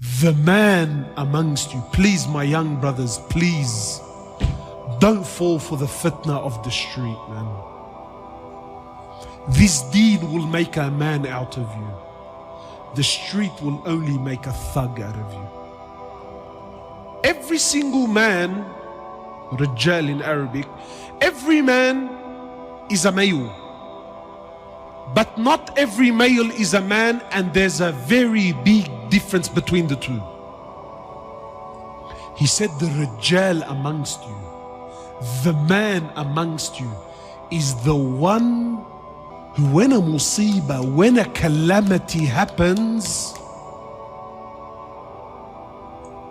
The man amongst you, please my young brothers, please don't fall for the fitna of the street, man. This deed will make a man out of you. The street will only make a thug out of you. Every single man, Rajal in Arabic, every man is a male. But not every male is a man, and there's a very big difference between the two. He said the Rajal amongst you, the man amongst you, is the one who, when a musibah, when a calamity happens,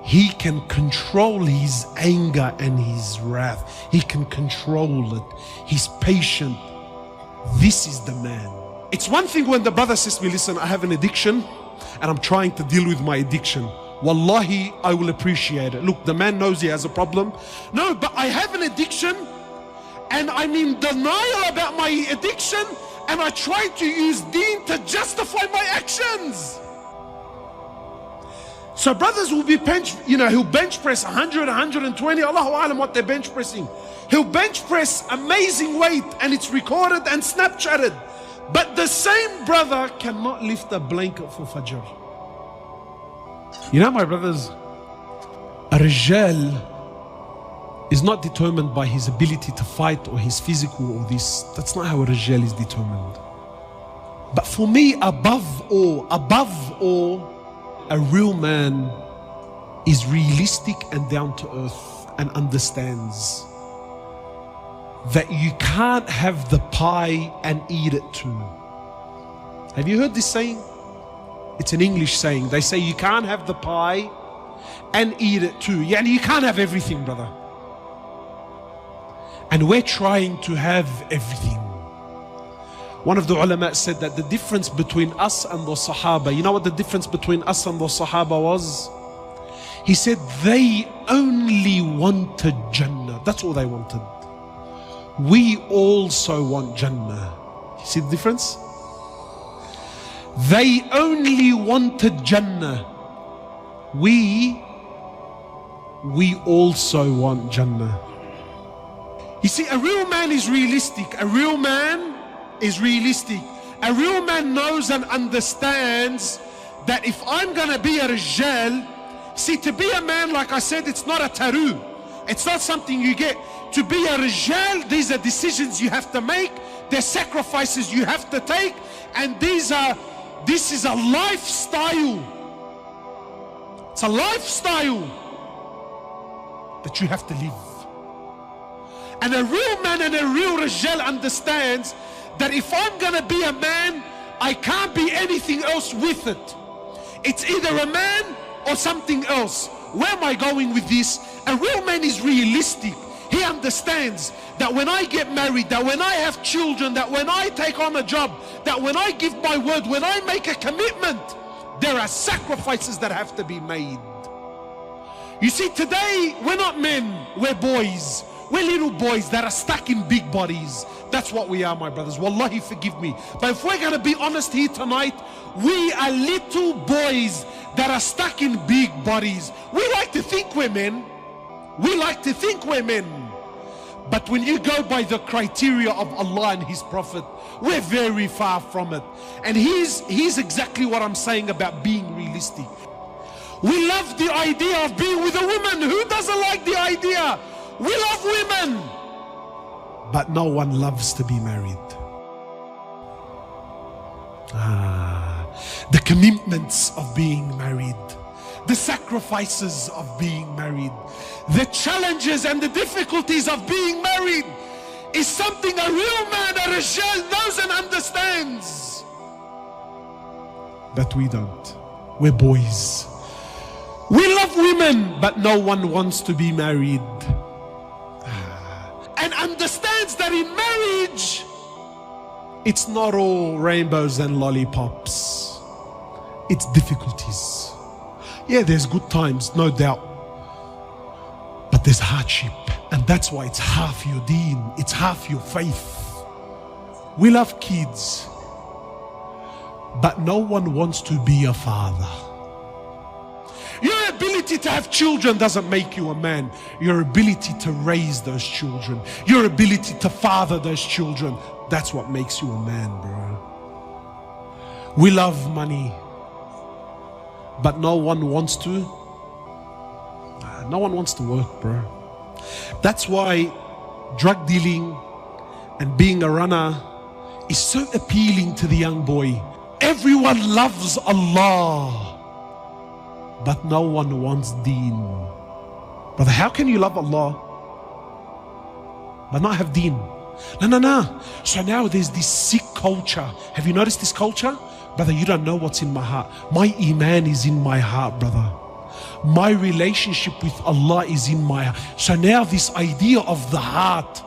he can control his anger and his wrath. He can control it. He's patient. This is the man. It's one thing when the brother says to me, listen, I have an addiction and I'm trying to deal with my addiction. Wallahi, I will appreciate it. Look, the man knows he has a problem. No, but I have an addiction and I'm in denial about my addiction, and I try to use deen to justify my actions. So brothers will be he'll bench press 100, 120, Allahu Alam what they're bench pressing. He'll bench press amazing weight and it's recorded and Snapchatted. But the same brother cannot lift a blanket for Fajr. You know, my brothers, a Rijal is not determined by his ability to fight or his physical or this. That's not how a Rijal is determined. But for me, above all, a real man is realistic and down to earth and understands that you can't have the pie and eat it too. Have you heard this saying? It's an English saying. They say you can't have the pie and eat it too. Yeah, you can't have everything, brother. And we're trying to have everything. One of the ulama said that the difference between us and the Sahaba, you know what the difference between us and the Sahaba was? He said they only wanted Jannah. That's all they wanted. We also want Jannah. You see the difference? They only wanted Jannah. We also want Jannah. You see, a real man is realistic. A real man is realistic. A real man knows and understands that if I'm gonna be a Rijal, see, to be a man, like I said, it's not a taru. It's not something you get. To be a Rijal, these are decisions you have to make. There's sacrifices you have to take. And this is a lifestyle. It's a lifestyle that you have to live. And a real man and a real Rijal understands that if I'm gonna be a man, I can't be anything else with it. It's either a man or something else. Where am I going with this? A real man is realistic. He understands that when I get married, that when I have children, that when I take on a job, that when I give my word, when I make a commitment, there are sacrifices that have to be made. You see, today we're not men, we're boys. We're little boys that are stuck in big bodies. That's what we are, my brothers. Wallahi, forgive me. But if we're going to be honest here tonight, we are little boys that are stuck in big bodies. We like to think we're men. We like to think we're men. But when you go by the criteria of Allah and His Prophet, we're very far from it. And here's exactly what I'm saying about being realistic. We love the idea of being with a woman. Who doesn't like the idea? We love women, but no one loves to be married. The commitments of being married, the sacrifices of being married, the challenges and the difficulties of being married is something a real man, a Rijal, knows and understands. But we don't. We're boys. We love women, but no one wants to be married. And understands that in marriage, it's not all rainbows and lollipops. It's difficulties. Yeah, there's good times, no doubt. But there's hardship. And that's why it's half your deen. It's half your faith. We love kids. But no one wants to be a father. ability to have children doesn't make you a man. Your ability to raise those children, your ability to father those children, that's what makes you a man, bro. We love money, but no one wants to work, bro. That's why drug dealing and being a runner is so appealing to the young boy. Everyone loves Allah, but no one wants deen. Brother, how can you love Allah but not have deen? No. So now there's this sick culture. Have you noticed this culture? Brother, you don't know what's in my heart. My iman is in my heart, brother. My relationship with Allah is in my heart. So now this idea of the heart,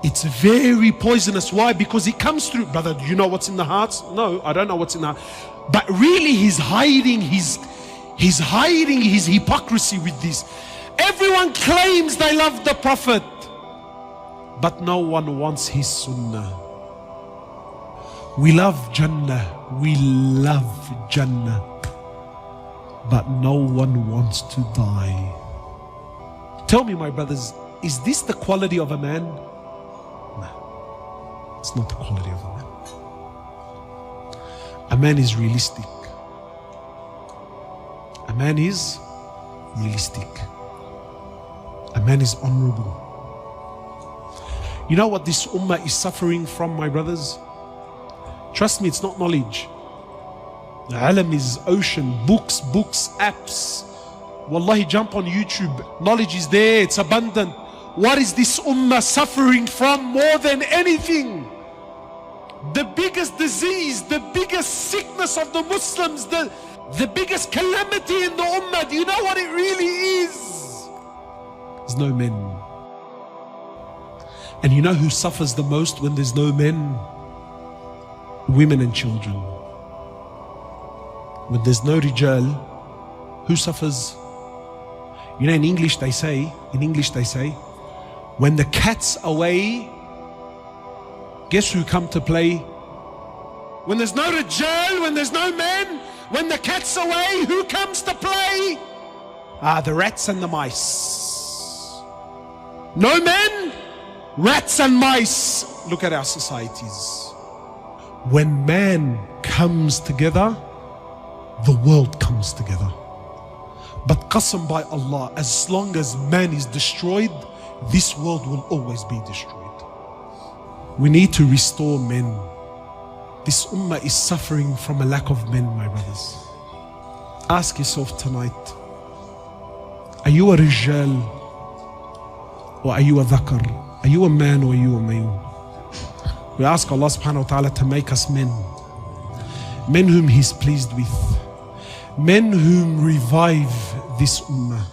it's very poisonous. Why? Because it comes through. Brother, do you know what's in the hearts? No, I don't know what's in the heart. But really he's hiding his hypocrisy with this. Everyone claims they love the Prophet, but no one wants his sunnah. We love Jannah, but no one wants to die. Tell me, my brothers, is this the quality of a man? No, it's not the quality of a man. A man is realistic. A man is realistic. A man is honorable. You know what this ummah is suffering from, my brothers? Trust me, it's not knowledge. The alam is ocean, books, apps. Wallahi, jump on YouTube. Knowledge is there, it's abundant. What is this ummah suffering from more than anything? The biggest disease, the biggest sickness of the Muslims, the biggest calamity in the ummah. Do you know what it really is? There's no men. And you know who suffers the most when there's no men? Women and children. When there's no rijal, who suffers? You know, in English they say, when the cat's away, guess who come to play? When there's no rijal, when there's no men, when the cat's away, who comes to play? The rats and the mice. No men, rats and mice. Look at our societies. When man comes together, the world comes together. But qasam by Allah, as long as man is destroyed, this world will always be destroyed. We need to restore men. This ummah is suffering from a lack of men, my brothers. Ask yourself tonight, are you a rijal or are you a dhakar? Are you a man or are you a male? We ask Allah subhanahu wa ta'ala to make us men. Men whom He's pleased with. Men whom revive this ummah.